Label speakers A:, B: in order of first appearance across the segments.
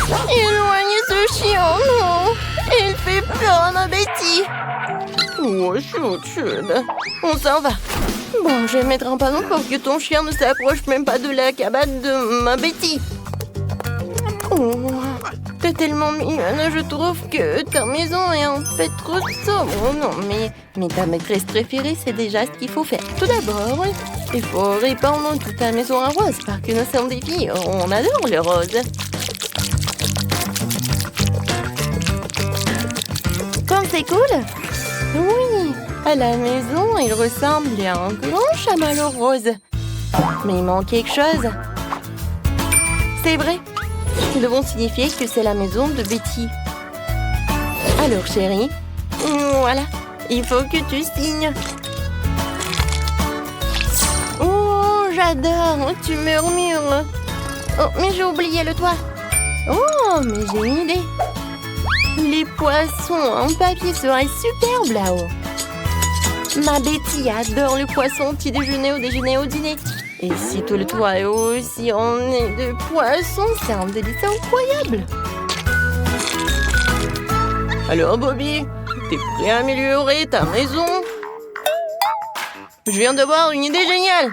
A: Éloignez ce chien, non. Il fait peur à ma Betty. Oh, chouchoune. On s'en va. Bon, je vais mettre un panneau pour que ton chien ne s'approche même pas de la cabane de ma Betty. Oh, t'es tellement mignonne, je trouve que ta maison est un peu trop sobre. Oh non, mais ta maîtresse préférée, c'est déjà ce qu'il faut faire. Tout d'abord, il faut répandre toute ta maison en rose, parce que nous sommes des filles, on adore le rose. Comme c'est cool. Oui, à la maison, il ressemble à un grand chamallow rose. Mais il manque quelque chose. C'est vrai. Nous devons signifier que c'est la maison de Betty. Alors, chérie, voilà, il faut que tu signes. Oh, j'adore, tu murmures. Oh, mais j'ai oublié le toit. Oh, mais j'ai une idée. Les poissons en papier seraient superbes là-haut. Ma Betty adore le poisson au petit déjeuner, au déjeuner, au dîner. Et si tout le toit est aussi orné de poissons, c'est un délice incroyable. Alors Bobby, t'es prêt à améliorer ta maison? Je viens d'avoir une idée géniale.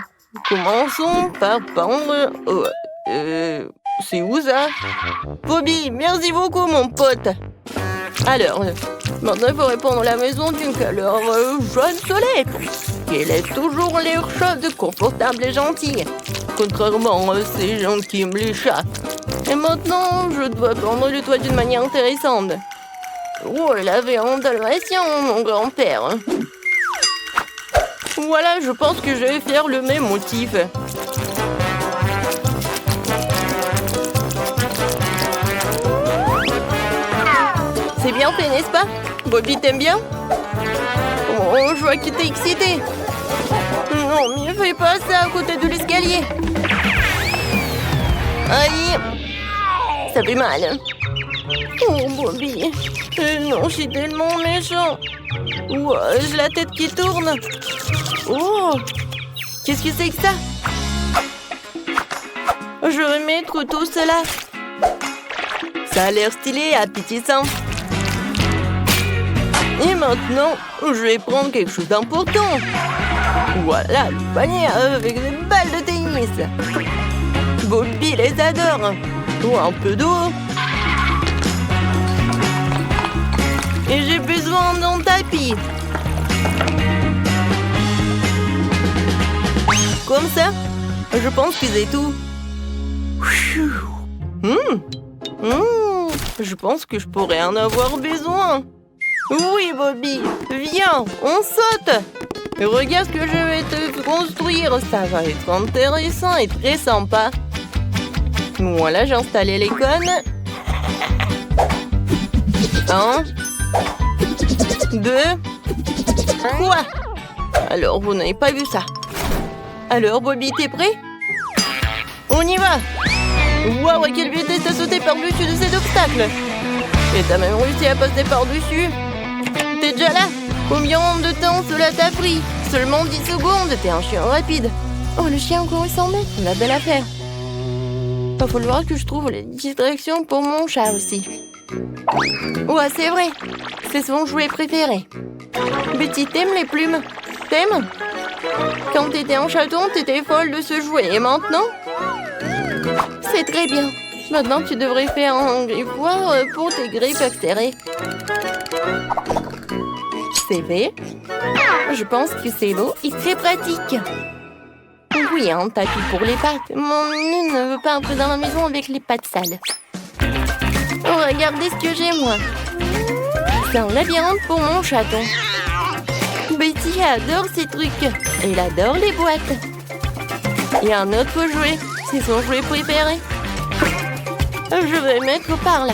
A: Commençons par peindre... Oh, c'est où ça? Bobby, merci beaucoup mon pote. Alors, maintenant il faut répondre la maison d'une couleur jaune soleil. Qu'elle est toujours l'air chaude, confortable et gentille. Contrairement à ces gens qui aiment les chats. Et maintenant, je dois peindre le toit d'une manière intéressante. Oh, il avait un dalmatien, mon grand-père. Voilà, je pense que je vais faire le même motif. C'est bien fait, n'est-ce pas? Bobby, t'aimes bien? Oh, je vois qu'il t'es excité. Non, mais fais pas ça à côté de l'escalier. Aïe, ça fait mal. Oh, Bobby. Non, je suis tellement méchant. Ouah, j'ai la tête qui tourne. Oh, qu'est-ce que c'est que ça? Je vais mettre tout cela. Ça a l'air stylé et appétissant. Et maintenant, je vais prendre quelque chose d'important. Voilà, le panier avec des balles de tennis. Bobby les adore. Oh, un peu d'eau. Et j'ai besoin d'un tapis. Comme ça, je pense que c'est tout. Je pense que je pourrais en avoir besoin. Oui, Bobby, viens, on saute. Regarde ce que je vais te construire, ça va être intéressant et très sympa. Voilà, j'ai installé les cônes. 1, 2, quoi? Alors, vous n'avez pas vu ça. Alors, Bobby, t'es prêt? On y va. Waouh, à quelle vitesse t'as sauté par-dessus de cet obstacle. Et t'as même réussi à passer par-dessus. T'es déjà là? Combien de temps cela t'a pris? Seulement 10 secondes, t'es un chien rapide. Oh, le chien a couru 100 mètres, la belle affaire. Va falloir que je trouve les distractions pour mon chat aussi. Ouais, c'est vrai, c'est son jouet préféré. Betty, t'aimes les plumes? T'aimes? Quand t'étais un chaton, t'étais folle de ce jouet, et maintenant? C'est très bien. Maintenant, tu devrais faire un griffoir pour tes griffes acérées. C'est vrai. Je pense que c'est beau et très pratique. Oui, un tapis pour les pattes. Mon nez ne veut pas entrer dans la maison avec les pattes sales. Oh, regardez ce que j'ai, moi. C'est un labyrinthe pour mon chaton. Betty adore ces trucs. Elle adore les boîtes. Il y a un autre jouet. C'est son jouet préféré. Je vais le mettre par là.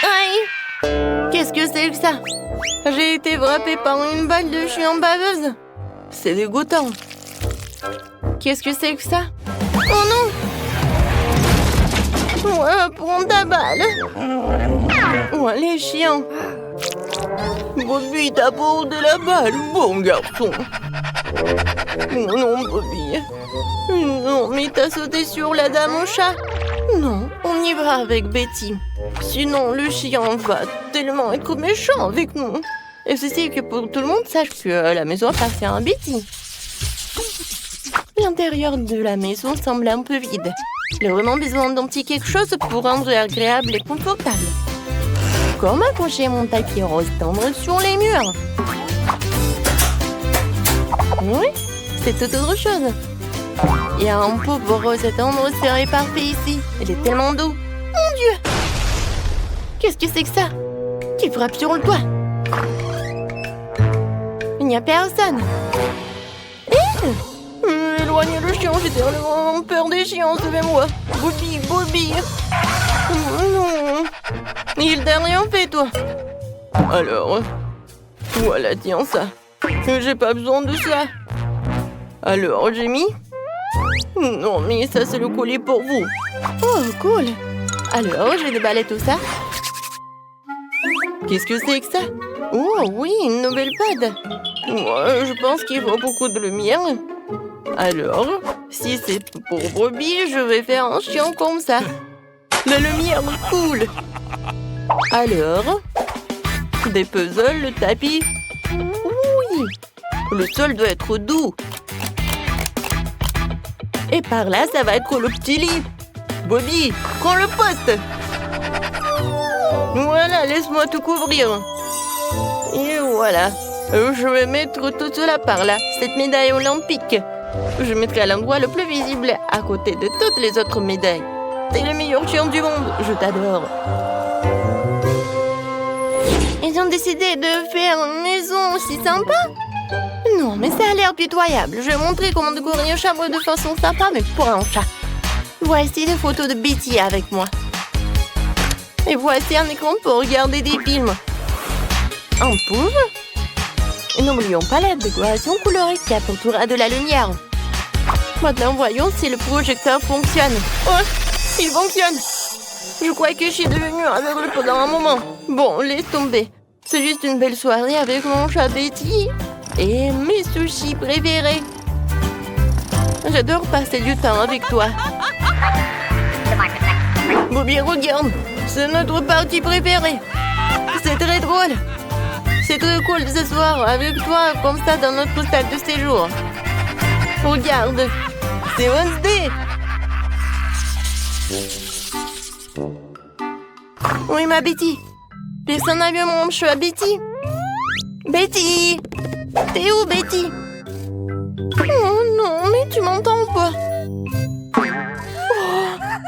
A: Aïe! Qu'est-ce que c'est que ça? J'ai été frappée par une balle de chien baveuse. C'est dégoûtant. Qu'est-ce que c'est que ça? Oh non! Ouais, prends ta balle. Ouais, les chiens. Bobby t'a porté la balle, bon garçon. Oh non, Bobby. Non, mais t'as sauté sur la dame au chat. Non, on y va avec Betty. Sinon, le chien va tellement être méchant avec nous. Et ceci que pour tout le monde sache que la maison appartient à Betty. L'intérieur de la maison semble un peu vide. Il a vraiment besoin d'un petit quelque chose pour rendre agréable et confortable. Comme accrocher mon tapis rose tendre sur les murs. Oui, c'est tout autre chose. Il y a un pauvre rose tendre serré parfait ici. Il est tellement doux. Mon Dieu! Qu'est-ce que c'est que ça? Qui frappe sur le toit? Il n'y a personne. Éloignez le chien, j'ai tellement peur des chiens, sauvez-moi. Bobby, Bobby. Non. Il t'a rien fait, toi. Alors, voilà, tiens ça. J'ai pas besoin de ça. Alors, j'ai mis... Non, mais ça, c'est le collier pour vous. Oh, cool. Alors, je vais déballer tout ça. Qu'est-ce que c'est que ça? Oh, oui, une nouvelle pad. Moi, je pense qu'il faut beaucoup de lumière. Alors, si c'est pour Bobby, je vais faire un chien comme ça. La lumière, cool. Alors, des puzzles, le tapis. Oui, le sol doit être doux. Et par là, ça va être le petit lit. Bobby, prends le poste. Voilà, laisse-moi tout couvrir. Et voilà. Je vais mettre tout cela par là, cette médaille olympique. Je mettrai à l'endroit le plus visible, à côté de toutes les autres médailles. T'es le meilleur chien du monde, je t'adore. Ils ont décidé de faire une maison aussi sympa? Non, mais ça a l'air pitoyable. Je vais montrer comment décorer un chameau de façon sympa, mais pour un chat. Voici des photos de Betty avec moi. Et voici un écran pour regarder des films. Un pouf. Et n'oublions pas la décoration colorée qui apportera de la lumière. Maintenant, voyons si le projecteur fonctionne. Oh, il fonctionne. Je crois que je suis devenue aveugle pendant un moment. Bon, laisse tomber. C'est juste une belle soirée avec mon chat Betty et mes sushis préférés. J'adore passer du temps avec toi. Bobby, regarde. C'est notre partie préférée. C'est très drôle. C'est très cool de s'asseoir avec toi comme ça dans notre salle de séjour. Regarde, c'est Wednesday. Oui, ma Betty. Personne n'a vu mon chat Betty. Betty! T'es où, Betty? Oh non, mais tu m'entends pas. Oh,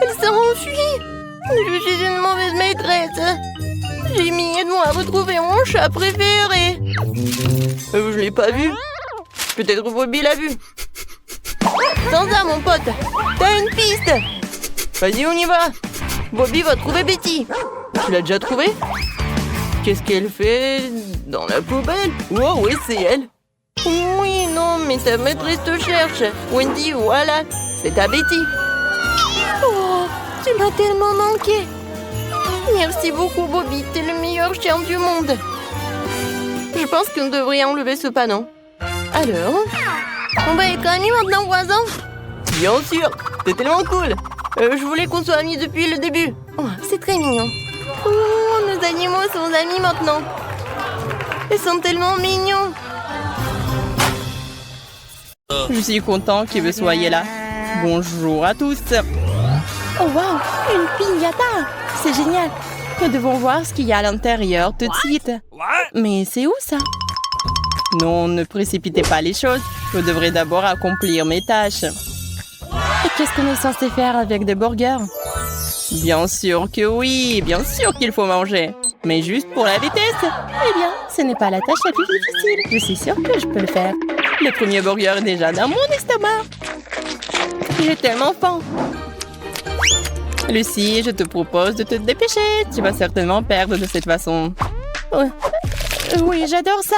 A: elle s'est enfuie. Je suis une mauvaise maîtresse. Jimmy, aide-moi à retrouver mon chat préféré. Je l'ai pas vu. Peut-être Bobby l'a vu. Sans ça, mon pote. T'as une piste. Vas-y, on y va. Bobby va trouver Betty. Tu l'as déjà trouvée? Qu'est-ce qu'elle fait dans la poubelle? Oh, oui, c'est elle. Oui, non, mais ta maîtresse te cherche. Wendy, voilà. C'est ta Betty. Oh, tu m'as tellement manqué. Merci beaucoup, Bobby. T'es le meilleur chien du monde. Je pense qu'on devrait enlever ce panneau. Alors, on va être amis maintenant, voisin? Bien sûr. T'es tellement cool. Je voulais qu'on soit amis depuis le début. Oh, c'est très mignon. Oh, nos animaux sont amis maintenant. Ils sont tellement mignons.
B: Je suis content que vous soyez là. Bonjour à tous.
A: Oh wow, une piñata. C'est génial.
B: Nous devons voir ce qu'il y a à l'intérieur tout de suite. Mais c'est où ça? Non, ne précipitez pas les choses. Je devrais d'abord accomplir mes tâches.
A: Et qu'est-ce qu'on est censé faire avec des burgers?
B: Bien sûr que oui, bien sûr qu'il faut manger. Mais juste pour la vitesse.
A: Eh bien, ce n'est pas la tâche la plus difficile. Je suis sûre que je peux le faire.
B: Le premier burger est déjà dans mon estomac.
A: J'ai tellement faim.
B: Lucie, je te propose de te dépêcher. Tu vas certainement perdre de cette façon.
A: Oui, j'adore ça.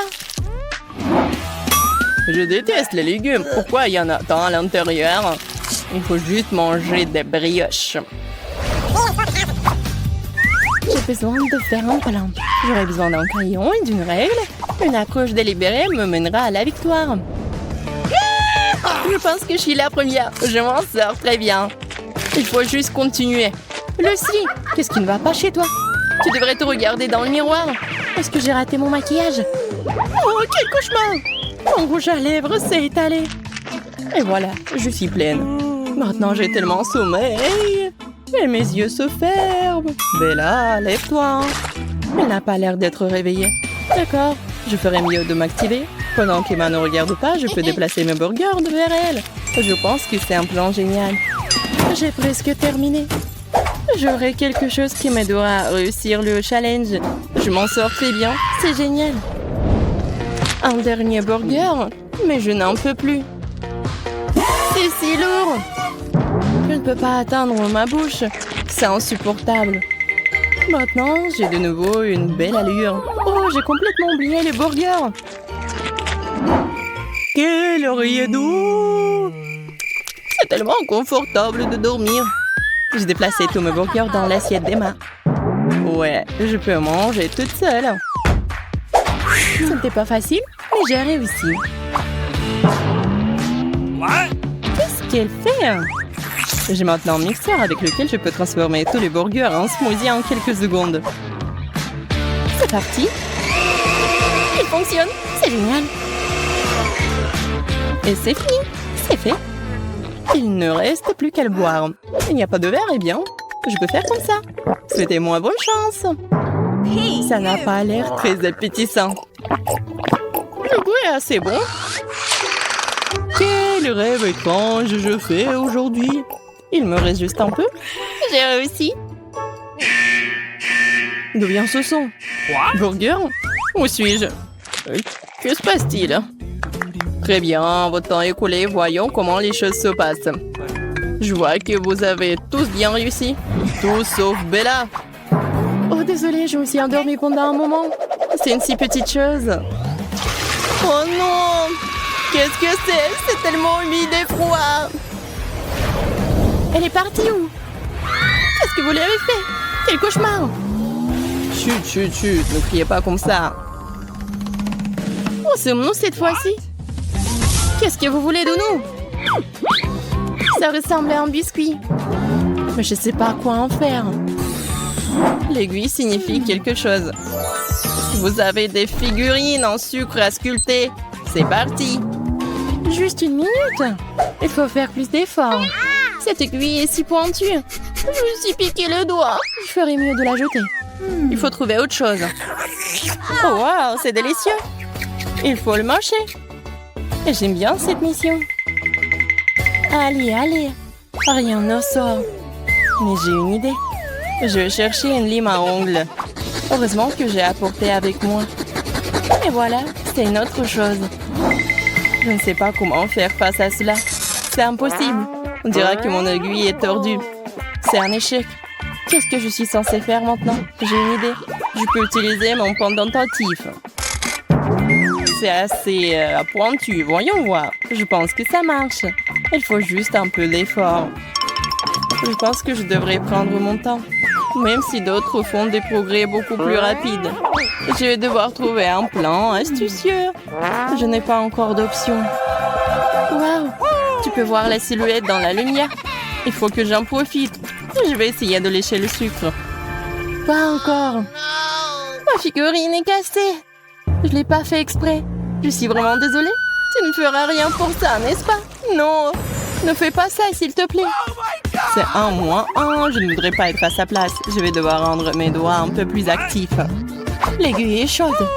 B: Je déteste les légumes. Pourquoi il y en a tant à l'intérieur? Il faut juste manger des brioches.
A: J'ai besoin de faire un plan.
B: J'aurai besoin d'un crayon et d'une règle. Une accroche délibérée me mènera à la victoire. Je pense que je suis la première. Je m'en sors très bien. Il faut juste continuer. Lucie, qu'est-ce qui ne va pas chez toi? Tu devrais te regarder dans le miroir. Est-ce que j'ai raté mon maquillage? Oh, quel cauchemar! Mon rouge à lèvres s'est étalé. Et voilà, je suis pleine. Maintenant, j'ai tellement sommeil. Et mes yeux se ferment. Bella, lève-toi. Elle n'a pas l'air d'être réveillée. D'accord, je ferais mieux de m'activer. Pendant qu'Emma ne regarde pas, je peux déplacer mes burgers vers elle. Je pense que c'est un plan génial. J'ai presque terminé. J'aurai quelque chose qui m'aidera à réussir le challenge. Je m'en sors très bien, c'est génial. Un dernier burger, mais je n'en peux plus. C'est si lourd. Je ne peux pas atteindre ma bouche. C'est insupportable. Maintenant, j'ai de nouveau une belle allure. Oh, j'ai complètement oublié les burgers. Quel oreiller doux! C'est tellement confortable de dormir. J'ai déplacé tous mes burgers dans l'assiette d'Emma. Ouais, je peux manger toute seule. Ce n'était pas facile, mais j'ai réussi. Qu'est-ce qu'elle fait? J'ai maintenant un mixeur avec lequel je peux transformer tous les burgers en smoothie en quelques secondes. C'est parti. Il fonctionne, c'est génial. Et c'est fini, c'est fait. Il ne reste plus qu'à le boire. Il n'y a pas de verre, eh bien, je peux faire comme ça. Souhaitez-moi bonne chance. Ça n'a pas l'air très appétissant. Le goût est assez bon. Quel rêve étrange je fais aujourd'hui. Il me reste juste un peu. J'ai réussi. D'où vient ce son? Burger? Où suis-je? Que se passe-t-il? Très bien, votre temps est écoulé. Voyons comment les choses se passent. Je vois que vous avez tous bien réussi. Tous sauf Bella. Oh, désolée, je me suis endormie pendant un moment. C'est une si petite chose. Oh non! Qu'est-ce que c'est? C'est tellement humide et froid. Elle est partie où? Qu'est-ce que vous lui avez fait? Quel cauchemar! Chut, chut, chut, ne criez pas comme ça. Oh, c'est nous cette fois-ci. Qu'est-ce que vous voulez de nous? Ça ressemble à un biscuit. Mais je ne sais pas quoi en faire. L'aiguille signifie quelque chose. Vous avez des figurines en sucre à sculpter. C'est parti. Juste une minute. Il faut faire plus d'efforts. Cette aiguille est si pointue. Je me suis piqué le doigt. Je ferais mieux de la jeter. Il faut trouver autre chose. Oh wow, c'est délicieux. Il faut le mâcher. Et j'aime bien cette mission. Allez, allez. Rien ne sort. Mais j'ai une idée. Je vais chercher une lime à ongles. Heureusement que j'ai apporté avec moi. Et voilà, c'est une autre chose. Je ne sais pas comment faire face à cela. C'est impossible. On dira que mon aiguille est tordue. C'est un échec. Qu'est-ce que je suis censée faire maintenant? J'ai une idée. Je peux utiliser mon pendentatif. C'est assez pointu. Voyons voir. Je pense que ça marche. Il faut juste un peu d'effort. Je pense que je devrais prendre mon temps. Même si d'autres font des progrès beaucoup plus rapides. Je vais devoir trouver un plan astucieux. Je n'ai pas encore d'option. Waouh! Tu peux voir la silhouette dans la lumière. Il faut que j'en profite. Je vais essayer de lécher le sucre. Pas encore. Ma figurine est cassée. Je l'ai pas fait exprès. Je suis vraiment désolée. Tu ne feras rien pour ça, n'est-ce pas? Non, ne fais pas ça, s'il te plaît. C'est 1-1. Je ne voudrais pas être à sa place. Je vais devoir rendre mes doigts un peu plus actifs. L'aiguille est chaude.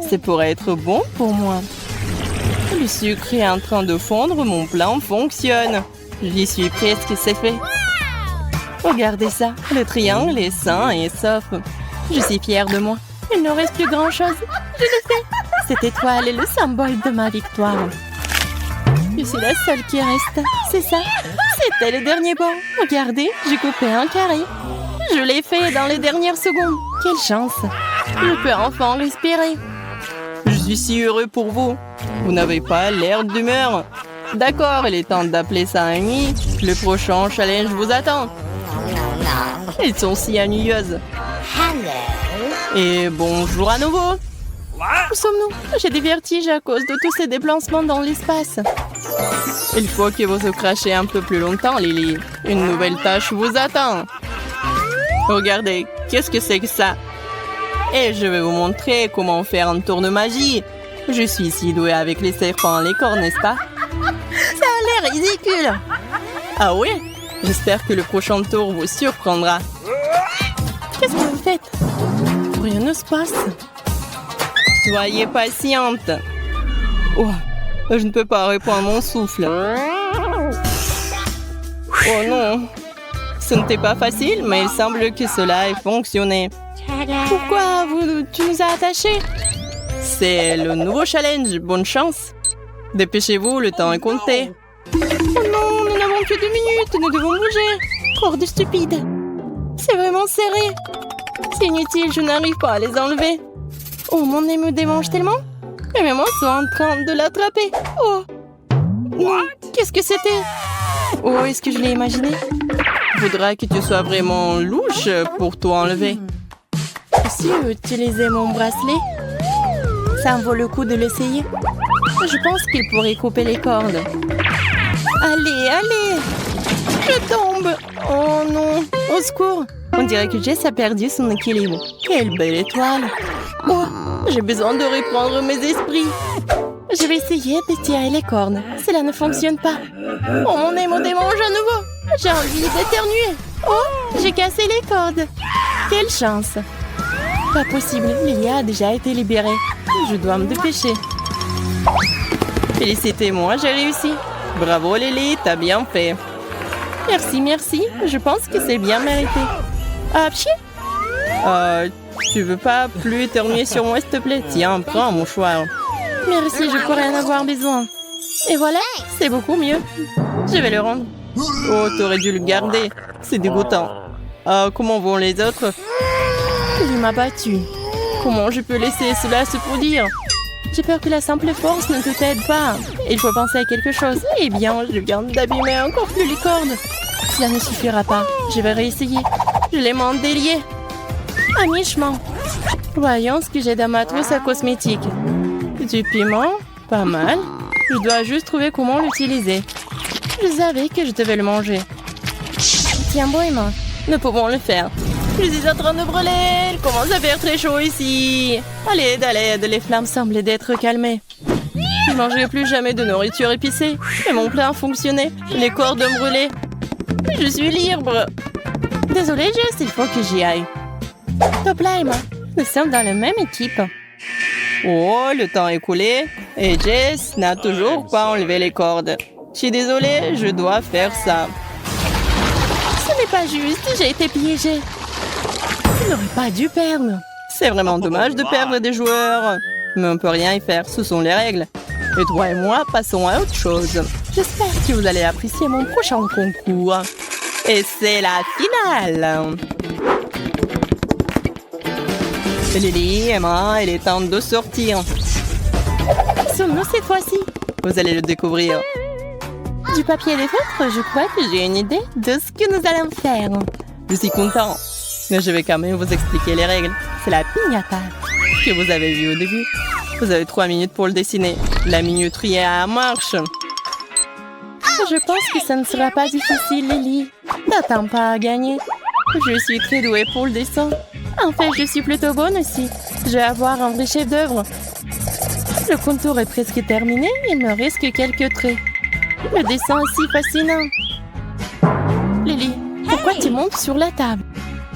B: C'est pour être bon pour moi. Le sucre est en train de fondre. Mon plan fonctionne. J'y suis presque, c'est fait. Regardez ça. Le triangle est sain et sauf. Je suis fière de moi. Il ne reste plus grand-chose. Je l'ai fait. Cette étoile est le symbole de ma victoire. Je suis la seule qui reste. C'est ça. C'était le dernier bord. Regardez, j'ai coupé un carré. Je l'ai fait dans les dernières secondes. Quelle chance. Je peux enfin respirer. Je suis si heureux pour vous. Vous n'avez pas l'air d'humeur. D'accord, il est temps d'appeler ça un nuit. Le prochain challenge vous attend. Elles sont si ennuyeuses. Et bonjour à nouveau. Où sommes-nous? J'ai des vertiges à cause de tous ces déplacements dans l'espace. Il faut que vous vous crachez un peu plus longtemps, Lily. Une nouvelle tâche vous attend. Regardez, qu'est-ce que c'est que ça? Et je vais vous montrer comment faire un tour de magie. Je suis si douée avec les serpents et les cornes, n'est-ce pas?
A: Ça a l'air ridicule.
B: Ah oui? J'espère que le prochain tour vous surprendra.
A: Qu'est-ce que vous faites?
B: Rien ne se passe. Soyez patiente. Oh, je ne peux pas reprendre mon souffle. Oh non. Ce n'était pas facile, mais il semble que cela ait fonctionné.
A: Pourquoi tu nous as attachés?
B: C'est le nouveau challenge. Bonne chance. Dépêchez-vous, le temps est compté.
A: Oh non, nous n'avons que 2 minutes, nous devons bouger. Corde stupide. C'est vraiment serré. C'est inutile, je n'arrive pas à les enlever. Oh, mon nez me démange tellement. Et mes mains sont en train de l'attraper. Oh. Qu'est-ce que c'était? Oh, est-ce que je l'ai imaginé?
B: Faudra que tu sois vraiment louche pour tout enlever.
A: Si utiliser mon bracelet, ça en vaut le coup de l'essayer. Je pense qu'il pourrait couper les cordes. Allez, allez! Je tombe! Oh non! Au secours! On dirait que Jess a perdu son équilibre. Quelle belle étoile! Oh! J'ai besoin de reprendre mes esprits. Je vais essayer de tirer les cordes. Cela ne fonctionne pas. Oh, mon nez me démange à nouveau. J'ai envie d'éternuer. Oh! J'ai cassé les cordes. Quelle chance! Pas possible, Lily a déjà été libérée. Je dois me dépêcher.
B: Félicitez-moi, j'ai réussi. Bravo Lily, t'as bien fait.
A: Merci, merci. Je pense que c'est bien mérité. Apchi!
B: Tu veux pas plus éternuer sur moi, s'il te plaît? Tiens, prends un mouchoir.
A: Merci, je pourrais en avoir besoin. Et voilà, c'est beaucoup mieux. Je vais le rendre.
B: Oh, t'aurais dû le garder. C'est dégoûtant. Comment vont les autres?
A: Il m'a battu.
B: Comment je peux laisser cela se produire?
A: J'ai peur que la simple force ne te t'aide pas. Il faut penser à quelque chose. Eh bien, je viens d'abîmer encore plus les cordes. Cela ne suffira pas. Je vais réessayer. Je les m'en délier. À mi-chemin. Voyons ce que j'ai dans ma trousse à cosmétiques. Du piment, pas mal. Je dois juste trouver comment l'utiliser. Je savais que je devais le manger. Tiens, bon, Emma, nous pouvons le faire. Je suis en train de brûler. Il commence à faire très chaud ici. À l'aide, à l'aide. Les flammes semblent d'être calmées. Je ne mangerai plus jamais de nourriture épicée. Et mon plat a fonctionné. Les cordes me brûlaient. Je suis libre. Désolée, Jess, il faut que j'y aille. Top là, Emma. Nous sommes dans la même équipe.
B: Oh, le temps est écoulé. Et Jess n'a toujours pas enlevé les cordes. Je suis désolée, je dois faire ça.
A: Ce n'est pas juste, j'ai été piégée. Je n'aurais pas dû perdre.
B: C'est vraiment dommage de perdre des joueurs. Mais on peut rien y faire, ce sont les règles. Et toi et moi, passons à autre chose.
A: J'espère que vous allez apprécier mon prochain concours.
B: Et c'est la finale. Lily, Emma, il est temps de sortir.
A: Sommes-nous cette fois-ci?
B: Vous allez le découvrir.
A: Du papier de feutre, je crois que j'ai une idée de ce que nous allons faire.
B: Je suis content. Mais je vais quand même vous expliquer les règles.
A: C'est la piñata
B: que vous avez vue au début. Vous avez 3 minutes pour le dessiner. La minuterie est à marche.
A: Je pense que ça ne sera pas difficile, Lily. N'attends pas à gagner. Je suis très douée pour le dessin. En fait, je suis plutôt bonne aussi. Je vais avoir un vrai chef-d'œuvre. Le contour est presque terminé. Il me reste que quelques traits. Le dessin est si fascinant. Lily, pourquoi tu montes sur la table?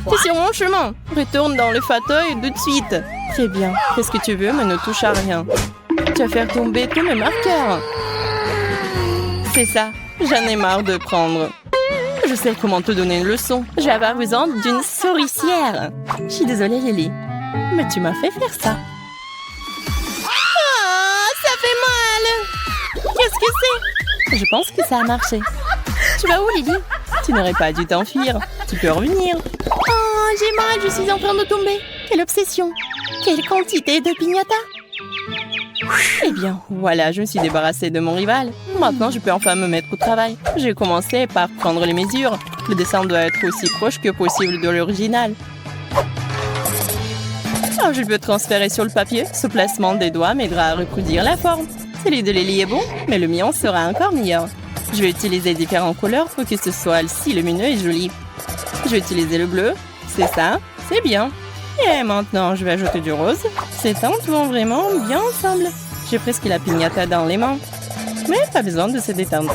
B: C'est sur mon chemin. Retourne dans le fauteuil tout de suite.
A: Très bien.
B: Fais ce que tu veux, mais ne touche à rien.
A: Tu vas faire tomber tous mes marqueurs.
B: C'est ça. J'en ai marre de prendre. Je sais comment te donner une leçon.
A: Je vais avoir besoin d'une souricière. Je suis désolée, Lily. Mais tu m'as fait faire ça. Ah, ça fait mal. Qu'est-ce que c'est? Je pense que ça a marché. Tu vas où, Lily?
B: Tu n'aurais pas dû t'enfuir. Tu peux revenir.
A: Oh, j'ai mal, je suis en train de tomber. Quelle obsession. Quelle quantité de piñata.
B: Eh bien, voilà, je me suis débarrassée de mon rival. Maintenant, je peux enfin me mettre au travail. J'ai commencé par prendre les mesures. Le dessin doit être aussi proche que possible de l'original. Alors, je peux transférer sur le papier. Ce placement des doigts m'aidera à reproduire la forme. Celui de Lily est bon, mais le mien sera encore meilleur. Je vais utiliser différentes couleurs pour que ce soit si lumineux et joli. Je vais utiliser le bleu. C'est ça. C'est bien. Et maintenant, je vais ajouter du rose. Ces teintes vont vraiment bien ensemble. J'ai presque la piñata dans les mains. Mais pas besoin de se détendre.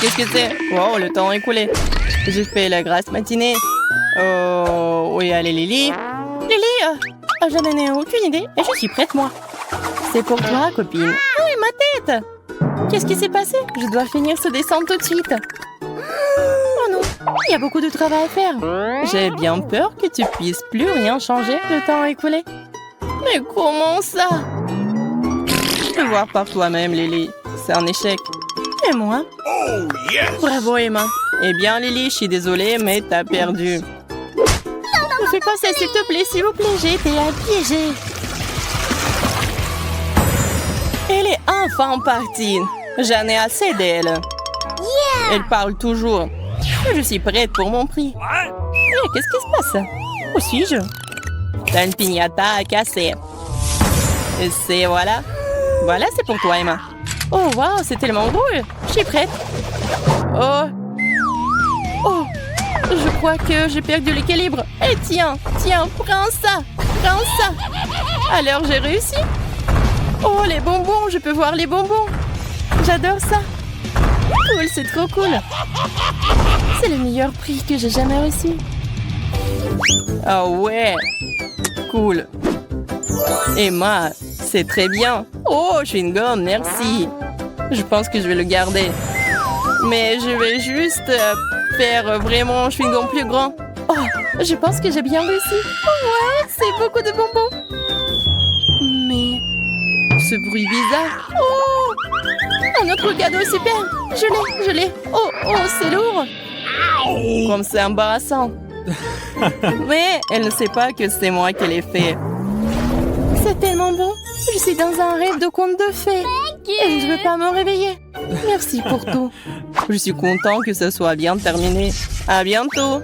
B: Qu'est-ce que c'est? Wow, le temps est écoulé. J'ai fait la grasse matinée. Oh, oui, allez, Lily. Lily, je n'en ai aucune idée et je suis prête, moi. C'est pour toi, copine. Oui, ma tête. Qu'est-ce qui s'est passé? Je dois finir ce dessin tout de suite. Oh non, il y a beaucoup de travail à faire. J'ai bien peur que tu puisses plus rien changer. Le temps est écoulé. Mais comment ça? Tu peux voir par toi-même, Lily. C'est un échec. Et moi?
C: Oh, yes!
B: Bravo, Emma. Eh bien, Lily, je suis désolée, mais t'as perdu. Ne fais pas ça, s'il te plaît, s'il vous plaît. J'ai été piégée. Elle est enfin partie. J'en ai assez d'elle. Elle parle toujours. Je suis prête pour mon prix. Eh, qu'est-ce qui se passe? Où suis-je? T'as une piñata à casser. Et c'est voilà. Voilà, c'est pour toi, Emma. Oh, wow, c'est tellement drôle. Je suis prête. Oh. Oh. Je crois que j'ai perdu l'équilibre. Et tiens, prends ça. Prends ça. Alors, j'ai réussi. Oh, les bonbons, je peux voir les bonbons. J'adore ça. Cool, c'est trop cool. C'est le meilleur prix que j'ai jamais reçu. Oh ouais. Cool. Emma, c'est très bien. Oh, chewing-gum, merci. Je pense que je vais le garder. Mais je vais juste faire vraiment un chewing-gum plus grand. Oh, je pense que j'ai bien réussi. Oh ouais, c'est beaucoup de bonbons. Mais ce bruit bizarre. Oh, un autre cadeau super. Je l'ai. Oh, c'est lourd. Comme c'est embarrassant. Mais elle ne sait pas que c'est moi qui l'ai fait. C'est tellement bon. Je suis dans un rêve de conte de fées. Et je ne veux pas me réveiller. Merci pour tout. Je suis content que ce soit bien terminé. À bientôt.